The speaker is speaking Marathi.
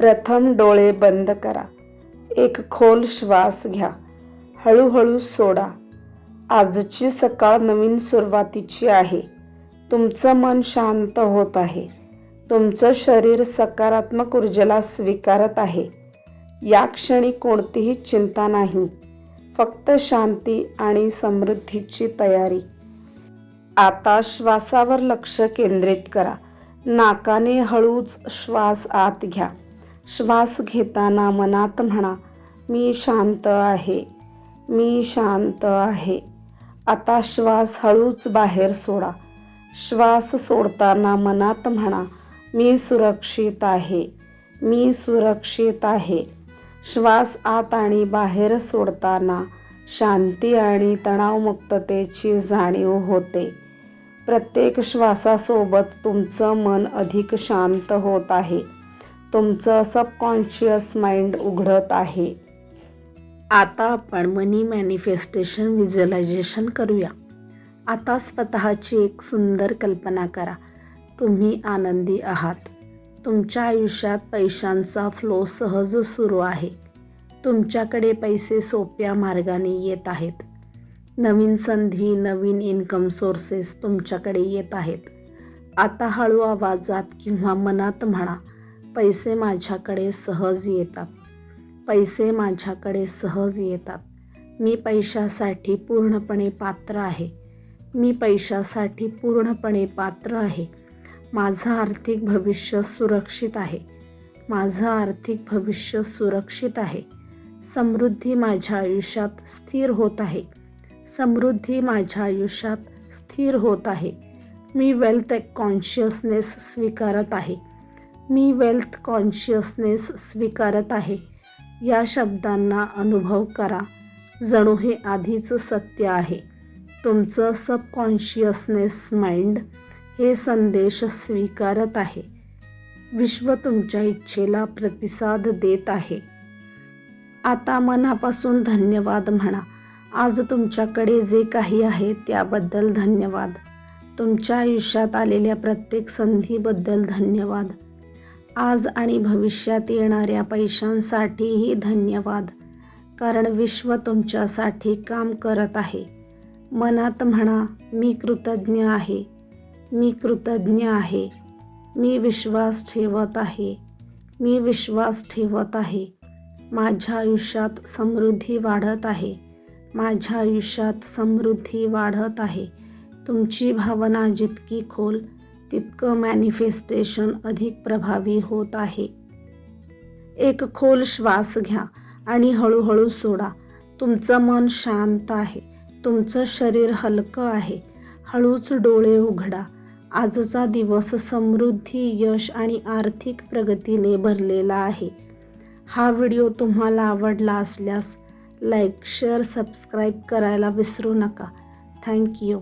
प्रथम डोळे बंद करा. एक खोल श्वास घ्या. हळूहळू सोडा. आजची सकाळ नवीन सुरुवातीची आहे. तुमचं मन शांत होत आहे. तुमचं शरीर सकारात्मक ऊर्जेला स्वीकारत आहे. या क्षणी कोणतीही चिंता नाही, फक्त शांती आणि समृद्धीची तयारी. आता श्वासावर लक्ष केंद्रित करा. नाकाने हळूच श्वास आत घ्या. श्वास घेताना मनात म्हणा, मी शांत आहे, मी शांत आहे. आता श्वास हळूच बाहेर सोडा. श्वास सोडताना मनात म्हणा, मी सुरक्षित आहे, मी सुरक्षित आहे. श्वास आत आणि बाहेर सोडताना शांती आणि तणावमुक्ततेची जाणीव होते. प्रत्येक श्वासासोबत तुमचं मन अधिक शांत होत आहे. तुमचं सबकॉन्शियस माइंड उघडत आहे. आता आपण मनी मॅनिफेस्टेशन व्हिज्युअलायझेशन करूया. आता स्वतःची एक सुंदर कल्पना करा. तुम्ही आनंदी आहात. तुमच्या आयुष्यात पैशांचा फ्लो सहज सुरू आहे. तुमच्याकडे पैसे सोप्या मार्गाने येत आहेत. नवीन संधी, नवीन इन्कम सोर्सेस तुमच्याकडे येत आहेत. आता हळू आवाजात किंवा मनात म्हणा, पैसे माझ्याकडे सहज येतात, पैसे माझ्याकडे सहज येतात. मी पैशासाठी पूर्णपणे पात्र आहे, मी पैशासाठी पूर्णपणे पात्र आहे. माझं आर्थिक भविष्य सुरक्षित आहे, माझं आर्थिक भविष्य सुरक्षित आहे. समृद्धी माझ्या आयुष्यात स्थिर होत आहे, समृद्धी माझ्या आयुष्यात स्थिर होत आहे. मी वेल्थ कॉन्शियसनेस स्वीकारत आहे, मी वेल्थ कॉन्शियसनेस स्वीकारत आहे. या शब्दांना अनुभव करा, जणू हे आधीच सत्य आहे. तुमचं सबकॉन्शियसनेस माइंड हे संदेश स्वीकारत आहे. विश्व तुमच्या इच्छेला प्रतिसाद देत आहे. आता मनापासून धन्यवाद म्हणा. आज तुमच्याकडे जे काही आहे त्याबद्दल धन्यवाद. तुमच्या आयुष्यात आलेल्या प्रत्येक संधीबद्दल धन्यवाद. आज आणि भविष्यात येणाऱ्या पैशांसाठीही धन्यवाद, कारण विश्व तुमच्यासाठी काम करत आहे. मनात म्हणा, मी कृतज्ञ आहे, मी कृतज्ञ आहे. मी विश्वास ठेवत आहे, मी विश्वास ठेवत आहे. माझ्या आयुष्यात समृद्धी वाढत आहे, माझ्या आयुष्यात समृद्धी वाढत आहे. तुमची भावना जितकी खोल, तितकं मॅनिफेस्टेशन अधिक प्रभावी होत आहे. एक खोल श्वास घ्या आणि हळूहळू सोडा. तुमचं मन शांत आहे, तुमचं शरीर हलकं आहे. हळूच डोळे उघडा. आजचा दिवस समृद्धी, यश आणि आर्थिक प्रगतीने भरलेला आहे. हा व्हिडिओ तुम्हाला आवडला असल्यास लाईक, शेअर, सबस्क्राईब करायला विसरू नका. थँक्यू.